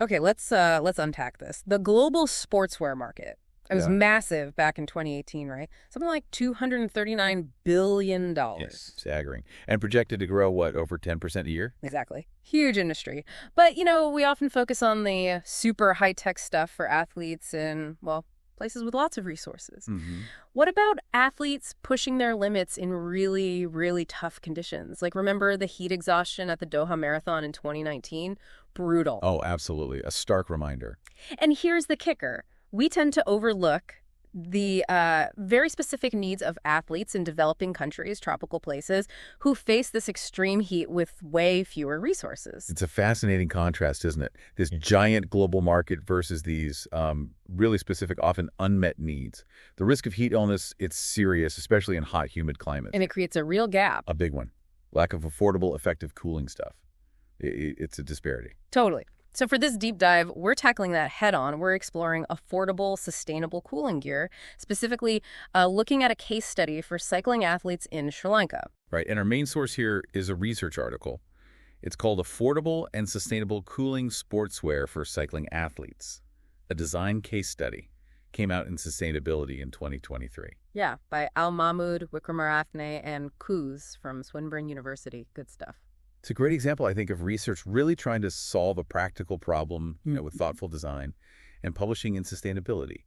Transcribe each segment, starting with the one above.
Okay, let's unpack this. The global sportswear market. It was Yeah. massive back in 2018, right? Something like $239 billion. Yes. Staggering. And projected to grow, what, over 10% a year? Exactly. Huge industry. But, we often focus on the super high-tech stuff for athletes in, well, places with lots of resources. Mm-hmm. What about athletes pushing their limits in really, really tough conditions? Like, remember the heat exhaustion at the Doha Marathon in 2019? Brutal. Oh, absolutely. A stark reminder. And here's the kicker. We tend to overlook the very specific needs of athletes in developing countries, tropical places, who face this extreme heat with way fewer resources. It's a fascinating contrast, isn't it? This giant global market versus these really specific, often unmet needs. The risk of heat illness, it's serious, especially in hot, humid climates. And it creates a real gap. A big one. Lack of affordable, effective cooling stuff. It's a disparity. Totally. So for this deep dive, we're tackling that head on. We're exploring affordable, sustainable cooling gear, specifically looking at a case study for cycling athletes in Sri Lanka. Right. And our main source here is a research article. It's called Affordable and Sustainable Cooling Sportswear for Cycling Athletes, a design case study. Came out in Sustainability in 2023. Yeah, by Mahmud, Wickramarathne, and Kuys from Swinburne University. Good stuff. It's a great example, I think, of research really trying to solve a practical problem, with thoughtful design and publishing in sustainability.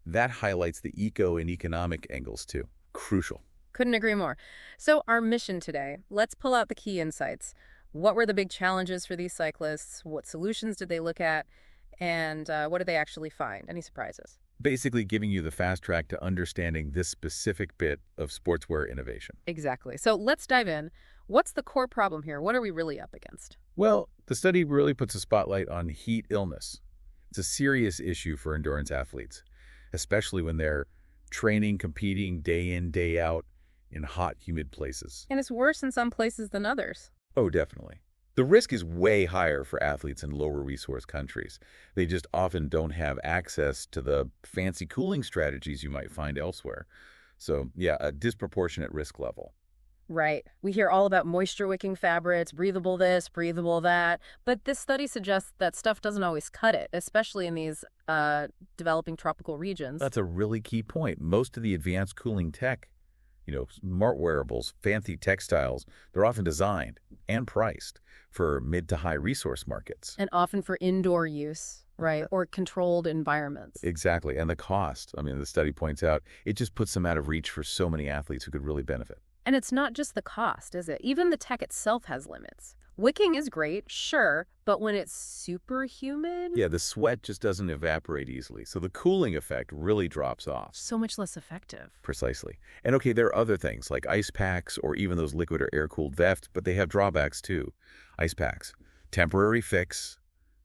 That highlights the eco and economic angles, too. Crucial. Couldn't agree more. So our mission today, let's pull out the key insights. What were the big challenges for these cyclists? What solutions did they look at? And what did they actually find? Any surprises? Basically giving you the fast track to understanding this specific bit of sportswear innovation. Exactly. So let's dive in. What's the core problem here? What are we really up against? Well, the study really puts a spotlight on heat illness. It's a serious issue for endurance athletes, especially when they're training, competing day in, day out in hot, humid places. And it's worse in some places than others. Oh, definitely. The risk is way higher for athletes in lower resource countries. They just often don't have access to the fancy cooling strategies you might find elsewhere. So, yeah, a disproportionate risk level. Right. We hear all about moisture-wicking fabrics, breathable this, breathable that. But this study suggests that stuff doesn't always cut it, especially in these developing tropical regions. That's a really key point. Most of the advanced cooling tech, smart wearables, fancy textiles, they're often designed and priced for mid to high resource markets. And often for indoor use, right, or controlled environments. Exactly. And the cost, the study points out, it just puts them out of reach for so many athletes who could really benefit. And it's not just the cost, is it? Even the tech itself has limits. Wicking is great, sure, but when it's super humid? Yeah, the sweat just doesn't evaporate easily, so the cooling effect really drops off. So much less effective. Precisely. And okay, there are other things like ice packs or even those liquid or air-cooled vests, but they have drawbacks too. Ice packs, temporary fix,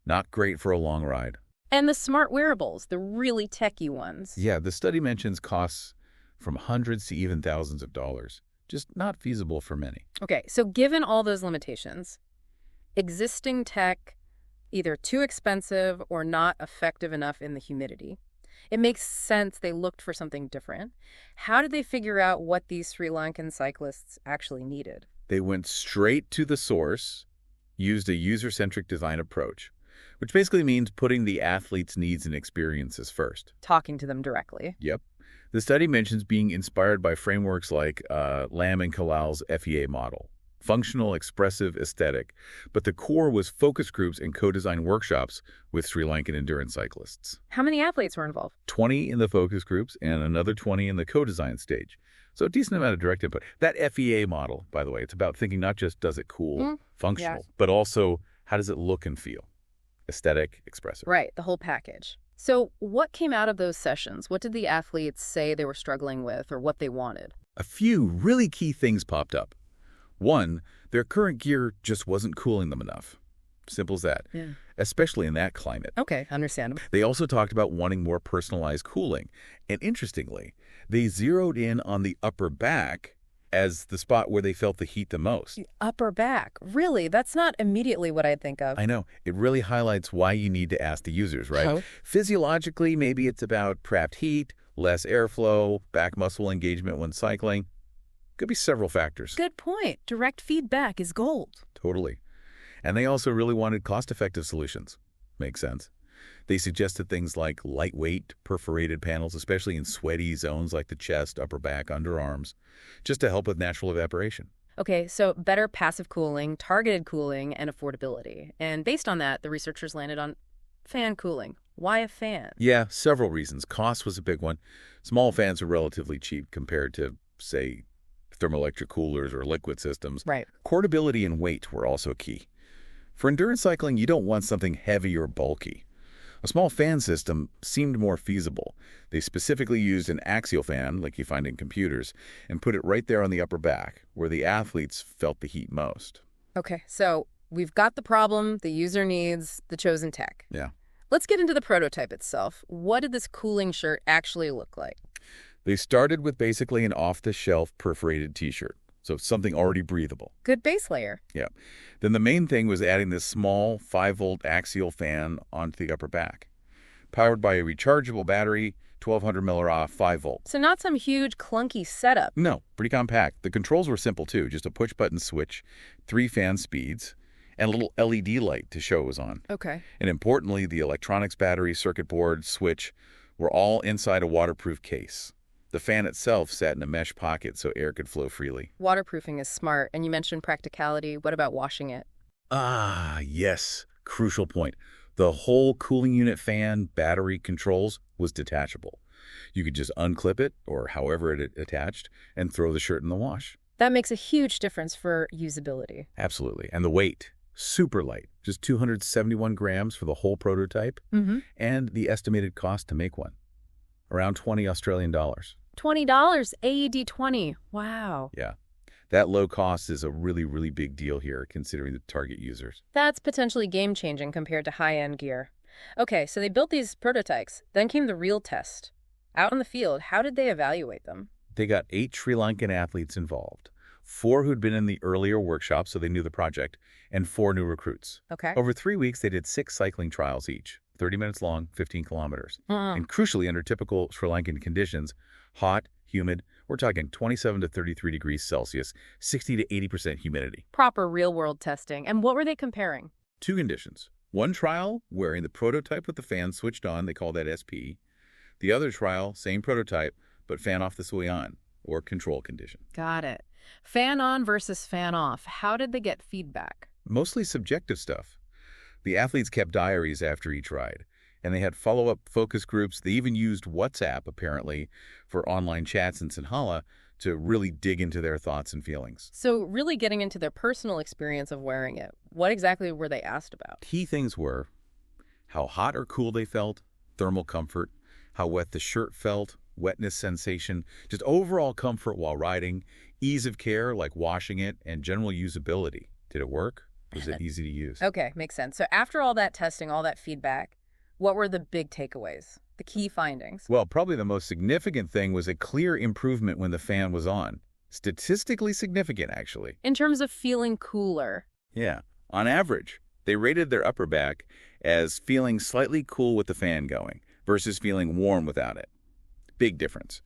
not great for a long ride. And the smart wearables, the really techy ones. Yeah, the study mentions costs from hundreds to even thousands of dollars. Just not feasible for many. Okay, so given all those limitations, existing tech either too expensive or not effective enough in the humidity, it makes sense they looked for something different. How did they figure out what these Sri Lankan cyclists actually needed? They went straight to the source, used a user-centric design approach, which basically means putting the athlete's needs and experiences first. Talking to them directly. Yep. The study mentions being inspired by frameworks like Lamb and Kalal's FEA model, functional, expressive, aesthetic, but the core was focus groups and co-design workshops with Sri Lankan endurance cyclists. How many athletes were involved? 20 in the focus groups and another 20 in the co-design stage. So a decent amount of direct input. That FEA model, by the way, it's about thinking not just does it cool, functional, but also how does it look and feel? Aesthetic, expressive. Right, the whole package. So what came out of those sessions? What did the athletes say they were struggling with or what they wanted? A few really key things popped up. One, their current gear just wasn't cooling them enough. Simple as that. Yeah. Especially in that climate. Okay, understandable. They also talked about wanting more personalized cooling. And interestingly, they zeroed in on the upper back as the spot where they felt the heat the most. The upper back. Really? That's not immediately what I'd think of. I know. It really highlights why you need to ask the users, right? Oh. Physiologically, maybe it's about trapped heat, less airflow, back muscle engagement when cycling. Could be several factors. Good point. Direct feedback is gold. Totally. And they also really wanted cost-effective solutions. Makes sense. They suggested things like lightweight, perforated panels, especially in sweaty zones like the chest, upper back, underarms, just to help with natural evaporation. Okay, so better passive cooling, targeted cooling, and affordability. And based on that, the researchers landed on fan cooling. Why a fan? Yeah, several reasons. Cost was a big one. Small fans are relatively cheap compared to, say, thermoelectric coolers or liquid systems. Right. Portability and weight were also key. For endurance cycling, you don't want something heavy or bulky. A small fan system seemed more feasible. They specifically used an axial fan, like you find in computers, and put it right there on the upper back, where the athletes felt the heat most. Okay, so we've got the problem, the user needs, the chosen tech. Yeah. Let's get into the prototype itself. What did this cooling shirt actually look like? They started with basically an off-the-shelf perforated T-shirt, so something already breathable. Good base layer. Yeah. Then the main thing was adding this small 5-volt axial fan onto the upper back, powered by a rechargeable battery, 1200 mAh 5 volt. So not some huge clunky setup. No, pretty compact. The controls were simple too, just a push-button switch, 3 fan speeds, and a little LED light to show it was on. Okay. And importantly, the electronics battery, circuit board, switch were all inside a waterproof case. The fan itself sat in a mesh pocket so air could flow freely. Waterproofing is smart, and you mentioned practicality. What about washing it? Ah, yes. Crucial point. The whole cooling unit fan battery controls was detachable. You could just unclip it, or however it attached, and throw the shirt in the wash. That makes a huge difference for usability. Absolutely. And the weight, super light, just 271 grams for the whole prototype, and the estimated cost to make one, around 20 Australian dollars. $20, AED 20. Wow. Yeah. That low cost is a really, really big deal here, considering the target users. That's potentially game-changing compared to high-end gear. Okay, so they built these prototypes. Then came the real test. Out in the field, how did they evaluate them? They got 8 Sri Lankan athletes involved, 4 who'd been in the earlier workshop, so they knew the project, and 4 new recruits. Okay. Over 3 weeks, they did 6 cycling trials each, 30 minutes long, 15 kilometers. And crucially, under typical Sri Lankan conditions, hot, humid, we're talking 27 to 33 degrees Celsius, 60 to 80% humidity. Proper real-world testing. And what were they comparing? 2 conditions. One trial, wearing the prototype with the fan switched on, they call that SP. The other trial, same prototype, but fan off the sway on, or control condition. Got it. Fan on versus fan off. How did they get feedback? Mostly subjective stuff. The athletes kept diaries after each ride, and they had follow-up focus groups. They even used WhatsApp, apparently, for online chats in Sinhala to really dig into their thoughts and feelings. So really getting into their personal experience of wearing it. What exactly were they asked about? Key things were how hot or cool they felt, thermal comfort, how wet the shirt felt, wetness sensation, just overall comfort while riding, ease of care like washing it, and general usability. Did it work? Was it easy to use? Okay, makes sense. So after all that testing, all that feedback, what were the big takeaways, the key findings? Well, probably the most significant thing was a clear improvement when the fan was on. Statistically significant, actually. In terms of feeling cooler. Yeah. On average, they rated their upper back as feeling slightly cool with the fan going versus feeling warm without it. Big difference.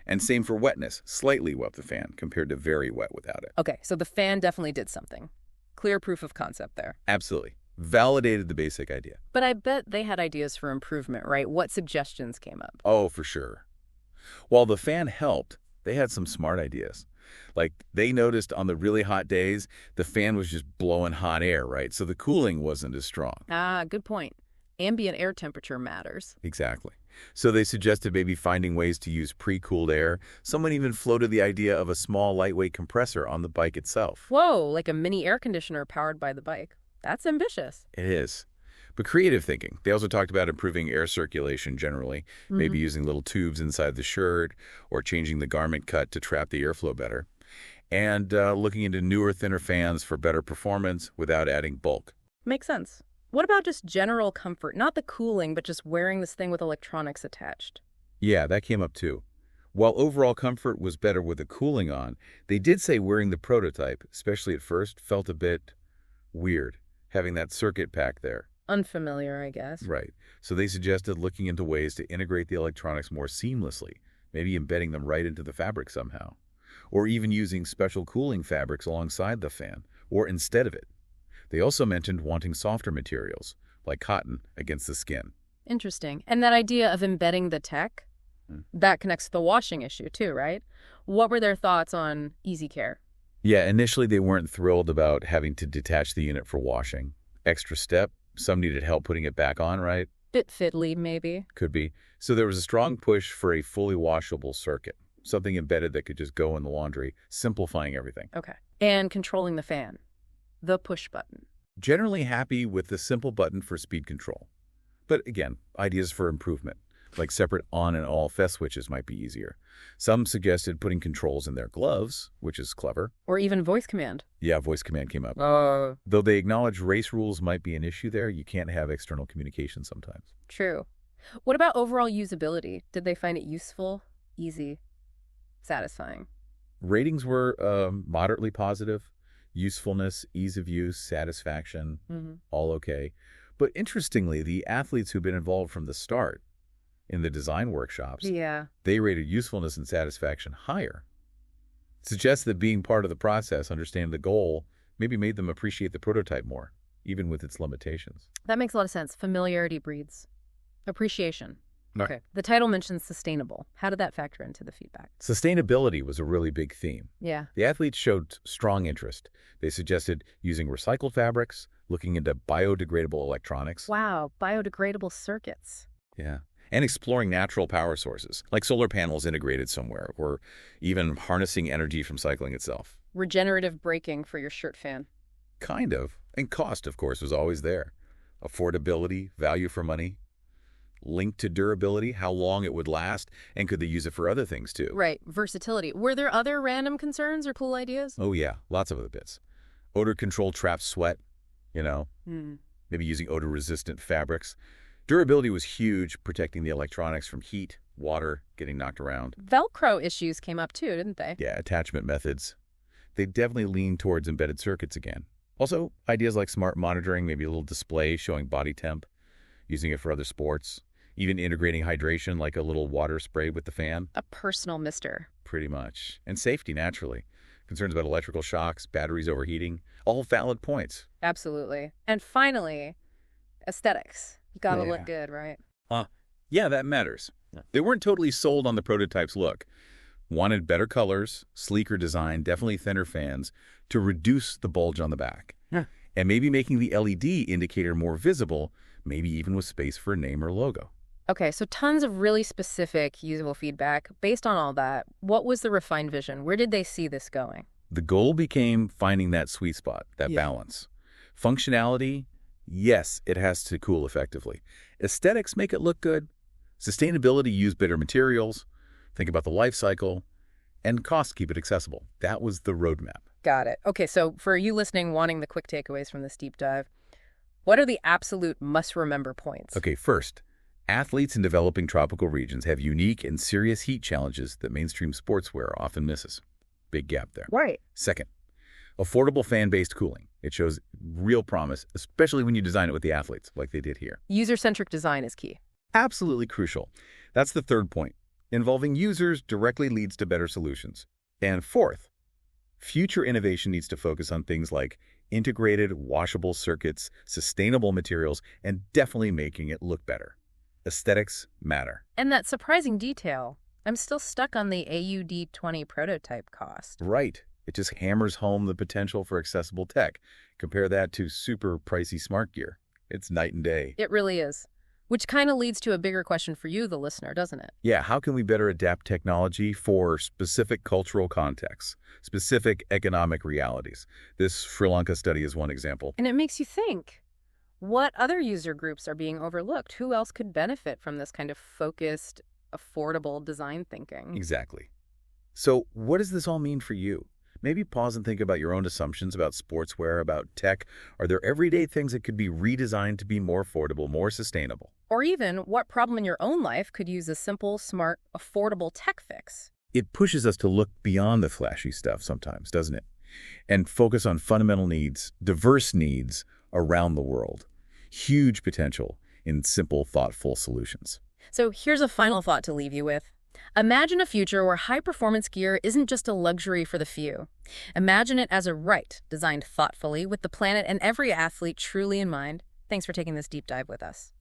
And same for wetness, slightly wet the fan compared to very wet without it. Okay, so the fan definitely did something. Clear proof of concept there. Absolutely. Validated the basic idea. But I bet they had ideas for improvement, right? What suggestions came up? Oh, for sure. While the fan helped, they had some smart ideas. Like, they noticed on the really hot days, the fan was just blowing hot air, right? So the cooling wasn't as strong. Ah, good point. Ambient air temperature matters. Exactly. So they suggested maybe finding ways to use pre-cooled air. Someone even floated the idea of a small, lightweight compressor on the bike itself. Whoa, like a mini air conditioner powered by the bike. That's ambitious. It is. But creative thinking. They also talked about improving air circulation generally, maybe using little tubes inside the shirt or changing the garment cut to trap the airflow better, and looking into newer, thinner fans for better performance without adding bulk. Makes sense. What about just general comfort? Not the cooling, but just wearing this thing with electronics attached. Yeah, that came up too. While overall comfort was better with the cooling on, they did say wearing the prototype, especially at first, felt a bit weird, having that circuit pack there. Unfamiliar, I guess. Right. So they suggested looking into ways to integrate the electronics more seamlessly, maybe embedding them right into the fabric somehow, or even using special cooling fabrics alongside the fan, or instead of it. They also mentioned wanting softer materials, like cotton, against the skin. Interesting. And that idea of embedding the tech, that connects to the washing issue too, right? What were their thoughts on easy care? Yeah, initially they weren't thrilled about having to detach the unit for washing. Extra step, some needed help putting it back on, right? Bit fiddly, maybe. Could be. So there was a strong push for a fully washable circuit, something embedded that could just go in the laundry, simplifying everything. Okay. And controlling the fan, the push button. Generally happy with the simple button for speed control. But again, ideas for improvement, like separate on and off switches might be easier. Some suggested putting controls in their gloves, which is clever. Or even voice command. Yeah, voice command came up. Though they acknowledge race rules might be an issue there, you can't have external communication sometimes. True. What about overall usability? Did they find it useful, easy, satisfying? Ratings were moderately positive. Usefulness, ease of use, satisfaction, all okay. But interestingly, the athletes who've been involved from the start in the design workshops, they rated usefulness and satisfaction higher. It suggests that being part of the process, understanding the goal, maybe made them appreciate the prototype more, even with its limitations. That makes a lot of sense. Familiarity breeds appreciation. Right. Okay. The title mentions sustainable. How did that factor into the feedback? Sustainability was a really big theme. Yeah. The athletes showed strong interest. They suggested using recycled fabrics, looking into biodegradable electronics. Wow, biodegradable circuits. Yeah. And exploring natural power sources, like solar panels integrated somewhere, or even harnessing energy from cycling itself. Regenerative braking for your shirt fan. Kind of. And cost, of course, was always there. Affordability, value for money, linked to durability, how long it would last, and could they use it for other things too? Right, versatility. Were there other random concerns or cool ideas? Oh yeah, lots of other bits. Odor control traps sweat, maybe using odor-resistant fabrics. Durability was huge, protecting the electronics from heat, water, getting knocked around. Velcro issues came up too, didn't they? Yeah, attachment methods. They definitely leaned towards embedded circuits again. Also, ideas like smart monitoring, maybe a little display showing body temp, using it for other sports, even integrating hydration like a little water spray with the fan. A personal mister. Pretty much. And safety, naturally. Concerns about electrical shocks, batteries overheating, all valid points. Absolutely. And finally, aesthetics. You gotta look good, right? Yeah, that matters. They weren't totally sold on the prototype's look. Wanted better colors, sleeker design, definitely thinner fans, to reduce the bulge on the back. And maybe making the LED indicator more visible, maybe even with space for a name or logo. Okay, so tons of really specific, usable feedback. Based on all that, what was the refined vision? Where did they see this going? The goal became finding that sweet spot, that balance. Functionality, yes, it has to cool effectively. Aesthetics make it look good. Sustainability, use better materials. Think about the life cycle. And cost, keep it accessible. That was the roadmap. Got it. Okay, so for you listening, wanting the quick takeaways from this deep dive, what are the absolute must-remember points? Okay, first, athletes in developing tropical regions have unique and serious heat challenges that mainstream sportswear often misses. Big gap there. Right. Second, affordable fan-based cooling. It shows real promise, especially when you design it with the athletes, like they did here. User-centric design is key. Absolutely crucial. That's the third point. Involving users directly leads to better solutions. And fourth, future innovation needs to focus on things like integrated, washable circuits, sustainable materials, and definitely making it look better. Aesthetics matter. And that surprising detail, I'm still stuck on the AUD20 prototype cost. Right. It just hammers home the potential for accessible tech. Compare that to super pricey smart gear. It's night and day. It really is. Which kind of leads to a bigger question for you, the listener, doesn't it? Yeah, how can we better adapt technology for specific cultural contexts, specific economic realities? This Sri Lanka study is one example. And it makes you think, what other user groups are being overlooked? Who else could benefit from this kind of focused, affordable design thinking? Exactly. So what does this all mean for you? Maybe pause and think about your own assumptions about sportswear, about tech. Are there everyday things that could be redesigned to be more affordable, more sustainable? Or even, what problem in your own life could use a simple, smart, affordable tech fix? It pushes us to look beyond the flashy stuff sometimes, doesn't it? And focus on fundamental needs, diverse needs around the world. Huge potential in simple, thoughtful solutions. So here's a final thought to leave you with. Imagine a future where high-performance gear isn't just a luxury for the few. Imagine it as a right, designed thoughtfully with the planet and every athlete truly in mind. Thanks for taking this deep dive with us.